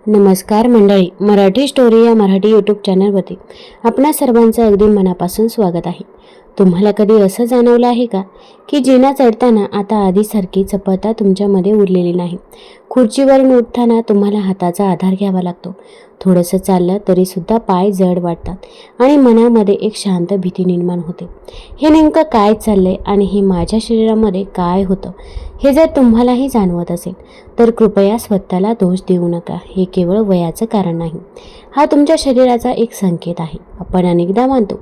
नमस्कार मंडळी, मराठी स्टोरी या मराठी यूट्यूब चॅनलवरती आपणा सर्वांचं अगदी मनापासून स्वागत आहे. तुम्हाला कधी असं जाणवलं आहे का की जिना चढताना आता आधीसारखी चपळता तुमच्यामध्ये उरलेली नाही? खुर्चीवरून उठताना तुम्हाला हाताचा आधार घ्यावा लागतो. थोडंसं चाललं तरीसुद्धा पाय जड वाटतात आणि मनामध्ये एक शांत भीती निर्माण होते. हे नेमकं काय चाललंय आणि हे माझ्या शरीरामध्ये काय होतं हे जर तुम्हालाही जाणवत असेल तर कृपया स्वतःला दोष देऊ नका. हे केवळ वयाचं कारण नाही, हा तुमच्या शरीराचा एक संकेत आहे. आपण अनेकदा मानतो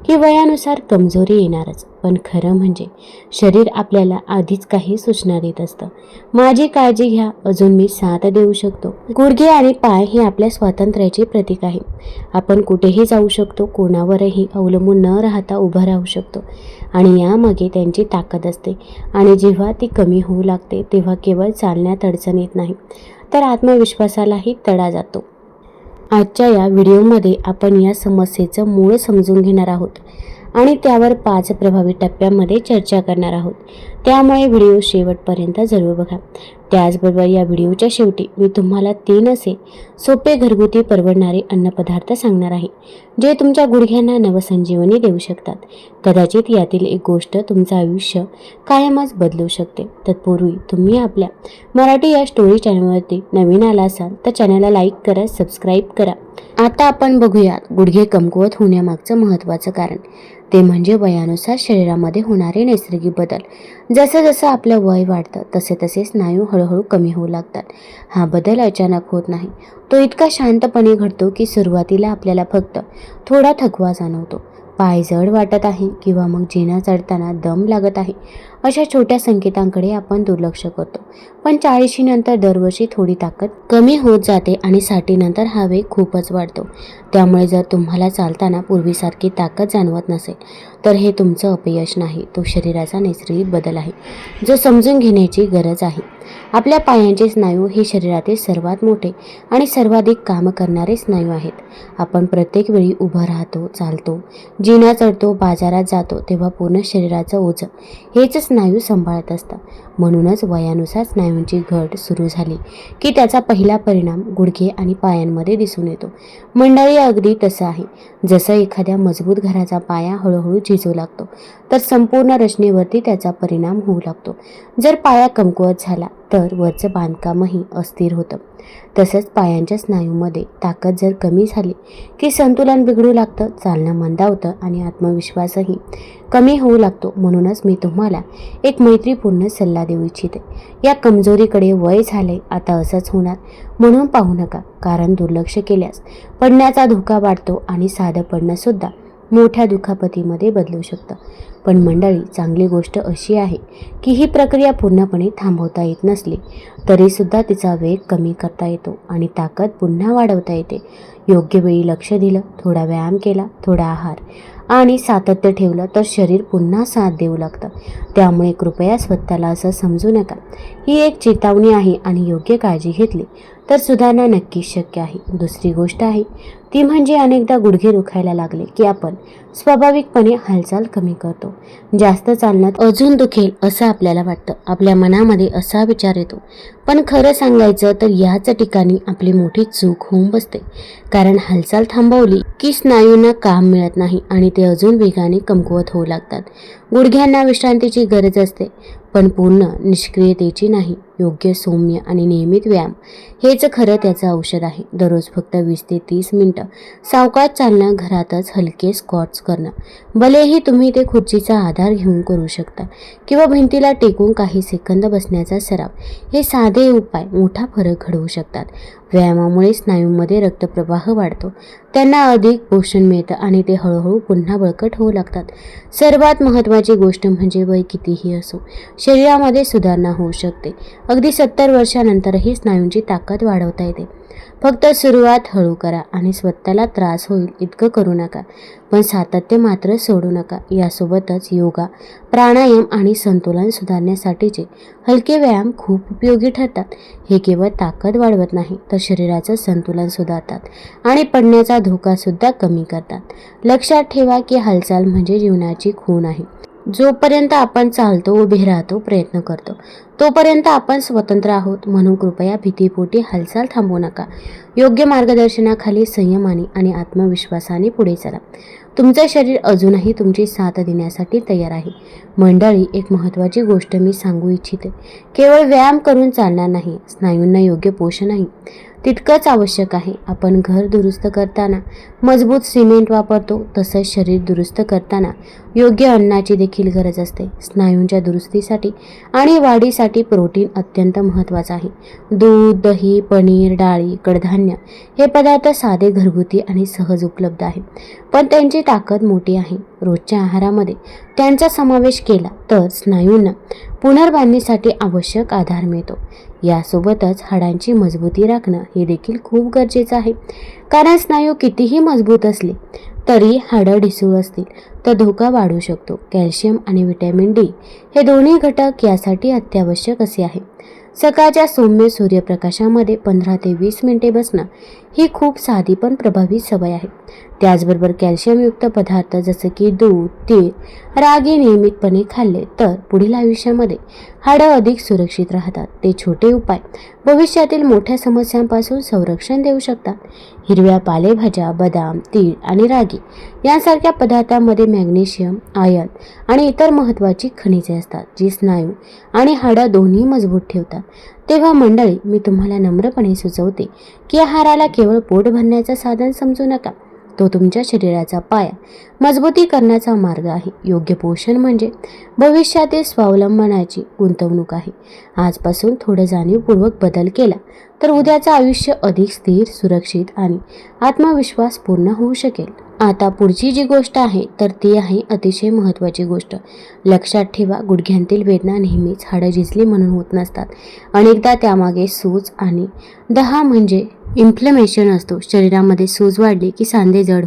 की वयानुसार कमजोरी येणारच, पण खरं म्हणजे शरीर आपल्याला आधीच काही सूचना देत असतं. माझी काळजी घ्या, अजून मी साथ देऊ शकतो. गुडघे आणि पाय हे आपल्या स्वातंत्र्याचे प्रतीक आहे. आपण कुठेही जाऊ शकतो, कोणावरही अवलंबून न राहता उभं राहू शकतो आणि यामागे त्यांची ताकद असते. आणि जेव्हा ती कमी होऊ लागते तेव्हा केवळ चालण्यात अडचण येत नाही, तर आत्मविश्वासालाही तडा जातो. आजच्या या व्हिडिओमध्ये आपण या समस्येचं मूळ समजून घेणार आहोत आणि त्यावर 5 प्रभावी टप्प्यांमध्ये चर्चा करणार आहोत. त्यामुळे व्हिडिओ शेवटपर्यंत जरूर बघा. त्याचबरोबर या व्हिडिओच्या शेवटी मी तुम्हाला 3 असे सोपे घरगुती परवडणारे अन्नपदार्थ सांगणार आहे, जे तुमच्या गुडघ्यांना नवसंजीवनी देऊ शकतात. कदाचित यातील एक गोष्ट तुमचं आयुष्य कायमच बदलू शकते. तत्पूर्वी तुम्ही आपल्या मराठी या स्टोरी चॅनलवरती नवीन आला असाल तर चॅनलला लाईक करा, सबस्क्राईब करा. आता आपण बघूयात गुडघे कमकुवत होण्यामागचं महत्त्वाचं कारण. ते म्हणजे वयानुसार शरीरामध्ये होणारे नैसर्गिक बदल. जसं जसं आपलं वय वाढतं तसे तसे स्नायू हळूहळू कमी होऊ लागतात. हा बदल अचानक होत नाही, तो इतका शांतपणे घडतो की सुरुवातीला आपल्याला फक्त थोडा थकवा जाणवतो, पाय जड वाटत आहे किंवा मग जिना चढताना दम लागत आहे. अशा छोट्या संकेतांकडे आपण दुर्लक्ष करतो. पण 40 नंतर दरवर्षी थोडी ताकद कमी होत जाते आणि 60 नंतर हा वेग खूपच वाढतो. त्यामुळे जर तुम्हाला चालताना पूर्वीसारखी ताकद जाणवत नसेल तर हे तुमचं अपयश नाही, तो शरीराचा नैसर्गिक बदल आहे, जो समजून घेण्याची गरज आहे. आपल्या पायांचे स्नायू हे शरीरातील सर्वात मोठे आणि सर्वाधिक काम करणारे स्नायू आहेत. आपण प्रत्येक वेळी उभं राहतो, चालतो, जिना चढतो, बाजारात जातो तेव्हा पूर्ण शरीराचं ओझं हेच स्नायू सांभाळत असतात. म्हणूनच वयानुसार स्नायूंची घट सुरू झाली की त्याचा पहिला परिणाम गुडघे आणि पायांमध्ये दिसून येतो. मंडळी, अगदी तसं आहे. जसं एखाद्या मजबूत घराचा पाया हळूहळू झिजू लागतो तर संपूर्ण रचनेवरती त्याचा परिणाम होऊ लागतो. जर पाया कमकुवत झाला तर वरचं बांधकामही अस्थिर होतं. तसंच पायांच्या स्नायूमध्ये ताकद जर कमी झाली की संतुलन बिघडू लागतं, चालणं मंदावतं आणि आत्मविश्वासही कमी होऊ लागतो. म्हणूनच मी तुम्हाला एक मैत्रीपूर्ण सल्ला देऊ इच्छिते. या कमजोरीकडे वय झाले, आता असंच होणार म्हणून पाहू नका, कारण दुर्लक्ष केल्यास पडण्याचा धोका वाढतो आणि साधं पडणं सुद्धा मोठ्या दुखापतीमध्ये बदलू शकतं. पण मंडळी, चांगली गोष्ट अशी आहे की ही प्रक्रिया पूर्णपणे थांबवता येत नसली तरीसुद्धा तिचा वेग कमी करता येतो आणि ताकद पुन्हा वाढवता येते. योग्य वेळी लक्ष दिलं, थोडा व्यायाम केला, थोडा आहार आणि सातत्य ठेवलं तर शरीर पुन्हा साथ देऊ लागतं. त्यामुळे कृपया स्वतःला असं समजू नका. ही एक चेतावणी आहे आणि योग्य काळजी घेतली तर सुधारणा नक्कीच शक्य आहे. दुसरी गोष्ट आहे ती म्हणजे अनेकदा गुडघे दुखायला लागले की आपण स्वाभाविकपणे हालचाल कमी करतो. जास्त चालण्यात अजून दुखेल असं आपल्याला वाटतं. आपल्या मनामध्ये असा विचार येतो. पण खरं सांगायचं तर याच ठिकाणी आपली मोठी चूक होऊन बसते. कारण हालचाल थांबवली की स्नायूंना काम मिळत नाही आणि ते अजून वेगाने कमकुवत होऊ लागतात. गुडघ्यांना विश्रांतीची गरज असते, पण पूर्ण निष्क्रियतेची नाही. योग्य, सौम्य आणि नियमित व्यायाम हेच खरं त्याचं औषध आहे. दररोज फक्त 20 ते 30 मिनिटं सावकाश चालणं, घरातच हलके स्क्वॉट्स करणं, भलेही तुम्ही ते खुर्चीचा आधार घेऊन करू शकता किंवा भिंतीला टेकून काही सेकंद बसण्याचा सराव, हे साधे उपाय मोठा फरक घडवू शकतात. व्यायामामुळे स्नायूंमध्ये रक्तप्रवाह वाढतो, त्यांना अधिक पोषण मिळतं आणि ते हळूहळू पुन्हा बळकट होऊ लागतात. सर्वात महत्त्वाची गोष्ट म्हणजे वय कितीही असो, शरीरामध्ये सुधारणा होऊ शकते. अगदी 70 वर्षानंतरही स्नायूंची ताकद वाढवता येते. फक्त सुरुवात हळू करा आणि स्वतःला त्रास होईल इतकं करू नका, पण सातत्य मात्र सोडू नका. यासोबतच योगा, प्राणायाम आणि संतुलन सुधारण्यासाठीचे हलके व्यायाम खूप उपयोगी ठरतात. हे केवळ ताकद वाढवत नाही तर शरीराचं संतुलन सुधारतात आणि पडण्याचा धोकासुद्धा कमी करतात. लक्षात ठेवा की हालचाल म्हणजे जीवनाची खूण आहे. जोपर्यंत आपण चालतो, उभे राहतो, प्रयत्न करतो, तोपर्यंत आपण स्वतंत्र आहोत, म्हणून कृपया भीतीपोटी हालचाल थांबवू नका. योग्य मार्गदर्शनाखाली संयमाने आणि आत्मविश्वासाने पुढे चला. तुमचं शरीर अजूनही तुमची साथ देण्यासाठी तयार आहे. मंडळी, एक महत्त्वाची गोष्ट मी सांगू इच्छिते. केवळ व्यायाम करून चालणार नाही. स्नायूंना योग्य पोषणही तितकंच आवश्यक आहे. आपण घर दुरुस्त करताना मजबूत सिमेंट वापरतो, तसंच शरीर दुरुस्त करताना योग्य अन्नाची देखील गरज असते. स्नायूंच्या दुरुस्तीसाठी आणि वाढीसाठी प्रोटीन अत्यंत महत्त्वाचं आहे. दूध, दही, पनीर, डाळी, कडधान्य हे पदार्थ साधे, घरगुती आणि सहज उपलब्ध आहेत, पण त्यांची ताकद मोठी आहे. रोजच्या आहारामध्ये त्यांचा समावेश केला तर स्नायूंना पुनर्बांधणीसाठी आवश्यक आधार मिळतो. यासोबतच हाडांची मजबूती राखणं हे देखील खूप गरजेचं आहे, कारण स्नायू कितीही मजबूत असले तरी हाडं ढिसूळ असतील तर धोका वाढू शकतो. कॅल्शियम आणि व्हिटॅमिन डी हे दोन्ही घटक यासाठी अत्यावश्यक असे आहे. सकाळच्या सौम्य सूर्यप्रकाशामध्ये 15 ते 20 मिनिटे बसणं ही खूप साधी पण प्रभावी सवय आहे. त्याचबरोबर कॅल्शियमयुक्त पदार्थ जसं की दूध, तीळ, रागी नियमितपणे खाल्ले तर पुढील आयुष्यामध्ये हाडं अधिक सुरक्षित राहतात. ते छोटे उपाय भविष्यातील मोठ्या समस्यांपासून संरक्षण देऊ शकतात. हिरव्या पालेभाज्या, बदाम, तीळ आणि रागी यांसारख्या पदार्थांमध्ये मॅग्नेशियम, आयर्न आणि इतर महत्त्वाची खनिजे असतात, जी स्नायू आणि हाडं दोन्ही मजबूत ठेवतात. तेव्हा मंडळी, मी तुम्हाला नम्रपणे सुचवते की आहाराला केवळ पोट भरण्याचं साधन समजू नका. तो तुमच्या शरीराचा पाया मजबूतीकरणाचा मार्ग आहे. योग्य पोषण म्हणजे भविष्यातील स्वावलंबनाची गुंतवणूक आहे. आजपासून थोडं जाणीवपूर्वक बदल केला तर उद्याचं आयुष्य अधिक स्थिर, सुरक्षित आणि आत्मविश्वासपूर्ण होऊ शकेल. आता पुढची जी गोष्ट आहे तर ती आहे अतिशय महत्त्वाची गोष्ट. लक्षात ठेवा, गुडघ्यांतील वेदना नेहमीच हाडं झिजली म्हणून होत नसतात. अनेकदा त्यामागे सूज आणि दहा म्हणजे इन्फ्लेमेशन असतो. शरीरामध्ये सूज वाढली की सांधे जड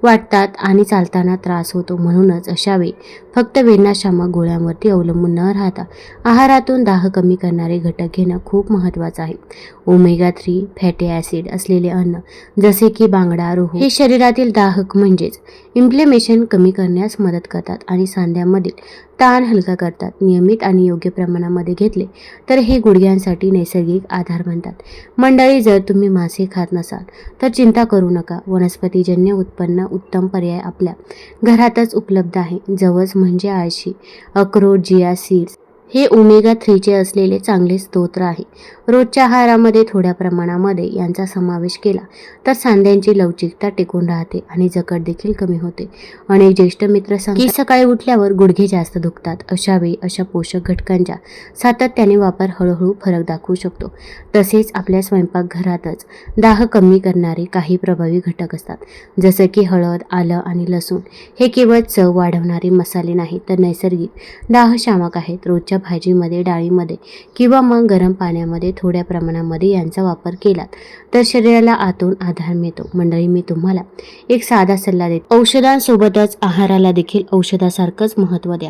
वाटतात आणि चालताना त्रास होतो. म्हणूनच अशावेळी फक्त वेदनाशामक गोळ्यांवरती अवलंबून न राहता आहारातून दाह कमी करणारे घटक घेणं खूप महत्त्वाचं आहे. ओमेगा 3 फॅटी ॲसिड असलेले अन्न जसे की बांगडा, रोहू हे शरीरातील दाहक म्हणजेच इन्फ्लेमेशन कमी करण्यास मदत करतात आणि सांध्यामधील ताण हलका करतात. नियमित आणि योग्य प्रमाणामध्ये घेतले तर हे गुडघ्यांसाठी नैसर्गिक आधार बनतात. मंडळी, जर तुम्ही मासे खात नसाल तर चिंता करू नका. वनस्पतीजन्य उत्पन्न उत्तम पर्याय आपल्या घरातच उपलब्ध आहे. जवस म्हणजे आळशी, अक्रोड, जिया सीड्स हे ओमेगा 3 असलेले चांगले स्तोत्र आहे. रोजच्या आहारामध्ये थोड्या प्रमाणामध्ये यांचा समावेश केला तर सांध्यांची लवचिकता टिकून राहते आणि जखड देखील कमी होते. अनेक ज्येष्ठ मित्र सांगतात की सकाळी उठल्यावर गुडघे जास्त दुखतात. अशावेळी अशा पोषक घटकांचा सातत्याने वापर हळूहळू फरक दाखवू शकतो. तसेच आपल्या स्वयंपाकघरातच दाह कमी करणारे काही प्रभावी घटक असतात, जसं की हळद, आलं आणि लसूण हे केवळ चव वाढवणारे मसाले नाहीत तर नैसर्गिक दाहशामक आहेत. रोजच्या भाजीमध्ये, डाळीमध्ये किंवा मग गरम पाण्यामध्ये थोड्या प्रमाणामध्ये यांचा वापर केलात तर शरीराला आतून आधार मिळतो. मंडळी, मी तुम्हाला एक साधा सल्ला देते. औषधांसोबतच आहाराला देखील औषधासारखंच महत्त्व द्या.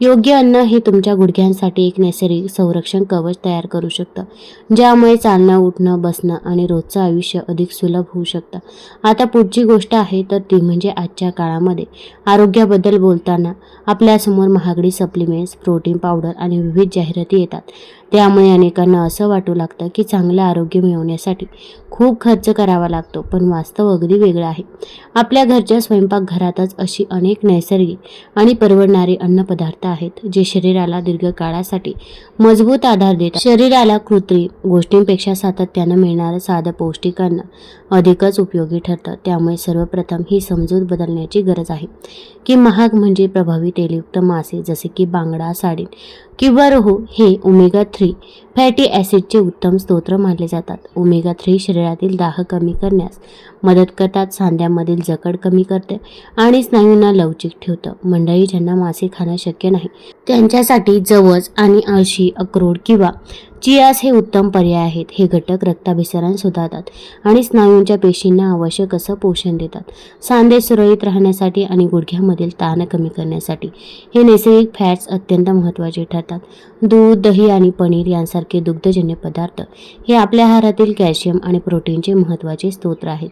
योग्य अन्न हे तुमच्या गुडघ्यांसाठी एक नैसर्गिक संरक्षण कवच तयार करू शकतं, ज्यामुळे चालणं, उठणं, बसणं आणि रोजचं आयुष्य अधिक सुलभ होऊ शकतं. आता पुढची गोष्ट आहे तर ती म्हणजे आजच्या काळामध्ये आरोग्याबद्दल बोलताना आपल्यासमोर महागडी सप्लिमेंट्स, प्रोटीन पावडर आणि विविध जाहिराती येतात. त्यामुळे अनेकांना असं वाटू लागतं की चांगलं आरोग्य मिळवण्यासाठी खूप खर्च करावा लागतो, पण वास्तव अगदी वेगळं आहे. आपल्या घरच्या स्वयंपाकघरातच अशी अनेक नैसर्गिक आणि परवडणारे अन्नपदार्थ आहेत जे शरीराला दीर्घकाळासाठी मजबूत आधार देतात. शरीराला कृत्रिम गोष्टींपेक्षा सातत्यानं मिळणारं साधं पौष्टिक अन्न अधिकच उपयोगी ठरतं. त्यामुळे सर्वप्रथम ही समजूत बदलण्याची गरज आहे की महाग म्हणजे प्रभावी तेलयुक्त मासे जसे की बांगडा, साडीन किंवा रोहू हे ओमेगा 3 फॅटी ॲसिडचे उत्तम स्तोत्र मानले जातात. ओमेगा 3 शरीरातील दाह कमी करण्यास मदत करतात, सांध्यामधील जखड कमी करते आणि स्नायूंना लवचिक ठेवतं. मंडळी, ज्यांना मासे खाणं शक्य नाही त्यांच्यासाठी जवस आणि आळशी, अक्रोड किंवा चियास हे उत्तम पर्याय आहेत. हे घटक रक्ताभिसरण सुधारतात आणि स्नायूंच्या पेशींना आवश्यक असं पोषण देतात. सांधे सुरळीत राहण्यासाठी आणि गुडघ्यामधील ताण कमी करण्यासाठी हे नैसर्गिक फॅट्स अत्यंत महत्त्वाचे ठरतात. दूध, दही आणि पनीर यांसारखे दुग्धजन्य पदार्थ हे आपल्या आहारातील कॅल्शियम आणि प्रोटीनचे महत्त्वाचे स्तोत्र आहेत.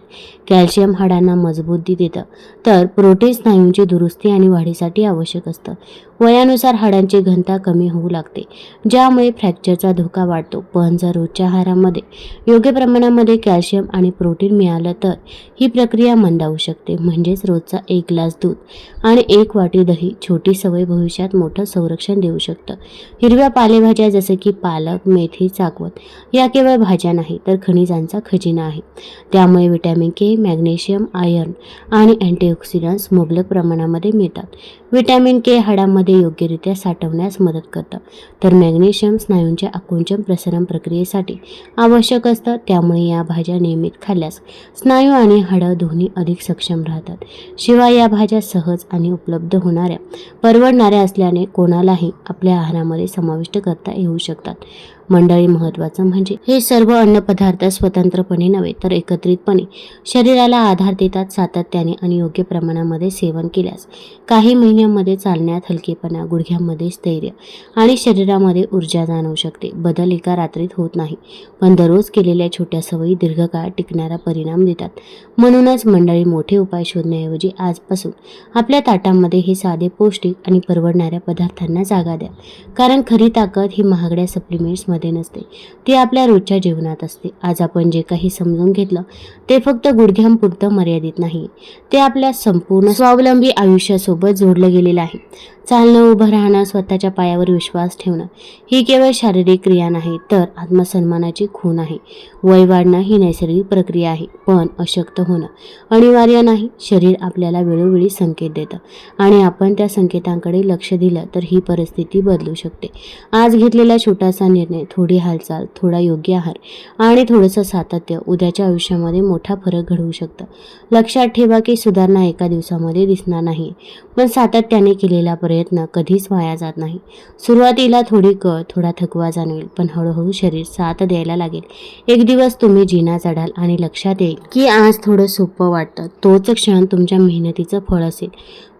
कॅल्शियम हाडांना मजबूती देतं तर प्रोटीन स्नायूंची दुरुस्ती आणि वाढीसाठी आवश्यक असतं. वयानुसार हाडांची घनता कमी होऊ लागते, ज्यामुळे फ्रॅक्चरचा धोका वाढतो. पण जर रोजच्या आहारामध्ये योग्य प्रमाणामध्ये कॅल्शियम आणि प्रोटीन मिळालं तर ही प्रक्रिया मंदावू शकते. म्हणजेच रोजचा 1 ग्लास दूध आणि 1 वाटी दही छोटी सवय भविष्यात मोठं संरक्षण देऊ शकतं. हिरव्या पालेभाज्या जसे की पालक, मेथी, चाकवत या केवळ भाज्या नाही तर खनिजांचा खजिना आहे. त्यामुळे व्हिटॅमिन के, मॅग्नेशियम, आयर्न आणि अँटीऑक्सिडंट्स मुबलक प्रमाणामध्ये मिळतात. व्हिटॅमिन के हाडांमध्ये योग्यरित्या साठवण्यास मदत करतं, तर मॅग्नेशियम स्नायूंच्या आकुंचन प्रसरण प्रक्रियेसाठी आवश्यक असतं. त्यामुळे या भाज्या नियमित खाल्ल्यास स्नायू आणि हाडं दोन्ही अधिक सक्षम राहतात. शिवाय या भाज्या सहज आणि उपलब्ध होणाऱ्या, परवडणाऱ्या असल्याने कोणालाही आपल्या आहारामध्ये समाविष्ट करता येऊ शकतात. मंडळी, महत्त्वाचं म्हणजे हे सर्व अन्नपदार्थ स्वतंत्रपणे नव्हे तर एकत्रितपणे शरीराला आधार देतात. सातत्याने आणि योग्य प्रमाणामध्ये सेवन केल्यास काही महिन्यांमध्ये चालण्यात हलकेपणा, गुडघ्यांमध्ये स्थैर्य आणि शरीरामध्ये ऊर्जा जाणवू शकते. बदल एका रात्रीत होत नाही, पण दररोज केलेल्या छोट्या सवयी दीर्घकाळ टिकणारा परिणाम देतात. म्हणूनच मंडळी, मोठे उपाय शोधण्याऐवजी आजपासून आपल्या ताटामध्ये हे साधे, पौष्टिक आणि परवडणाऱ्या पदार्थांना जागा द्या. कारण खरी ताकद ही महागड्या सप्लिमेंट्स मध्ये नसते, ती आपल्या रोजच्या जीवनात असते. आज आपण जे काही समजून घेतलं ते फक्त गुडघ्यांपुरतं मर्यादित नाही, ते आपल्या संपूर्ण स्वावलंबी आयुष्यासोबत जोडलं गेलेलं आहे. चालणं, उभं राहणं, स्वतःच्या पायावर विश्वास ठेवणं ही केवळ शारीरिक क्रिया नाही तर आत्मसन्मानाची खूण आहे. वय वाढणं ही नैसर्गिक प्रक्रिया आहे, पण अशक्त होणं अनिवार्य नाही. शरीर आपल्याला वेळोवेळी संकेत देतं आणि आपण त्या संकेतांकडे लक्ष दिलं तर ही परिस्थिती बदलू शकते. आज घेतलेला छोटासा निर्णय, थोडी हालचाल, थोडा योग्य आहार आणि थोडंसं सातत्य उद्याच्या आयुष्यामध्ये मोठा फरक घडवू शकतं. लक्षात ठेवा की सुधारणा एका दिवसामध्ये दिसणार नाही, पण सातत्याने केलेला प्रयत्न कधीच वाया जात नाही. सुरुवातीला थोडी कळ, थोडा थकवा जाणवेल, पण हळूहळू शरीर साथ द्यायला लागेल. एक दिवस तुम्ही जिना चढाल आणि लक्षात येईल की आज थोडं सोपं वाटतं. तोच क्षण तुमच्या मेहनतीचं फळ असेल.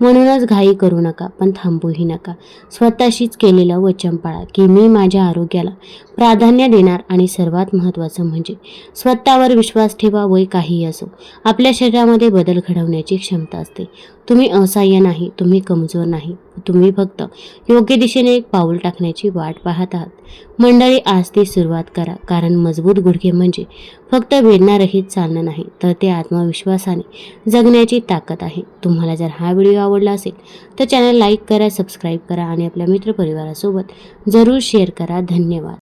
म्हणूनच घाई करू नका, पण थांबूही नका. स्वतःशीच केलेलं वचन पाळा की मी माझ्या आरोग्याला प्राधान्य देणार आणि सर्वात महत्त्वाचं म्हणजे स्वतःवर विश्वास ठेवा. वय काहीही असो, आपल्या शरीरामध्ये बदल घडवण्याची क्षमता असते. तुम्ही असहाय्य नाही, तुम्ही कमजोर नाही, तुम्ही फक्त योग्य दिशेने एक पाऊल टाकण्याची वाट पाहत आहात. मंडळी, आज ती सुरुवात करा, कारण मजबूत गुडघे म्हणजे फक्त वेदनारहित चालणं नाही तर ते आत्मविश्वासाने जगण्याची ताकद आहे. तुम्हाला जर हा व्हिडिओ आवडला असेल तर चॅनल लाईक करा, सबस्क्राईब करा आणि आपल्या मित्रपरिवारासोबत जरूर शेअर करा. धन्यवाद.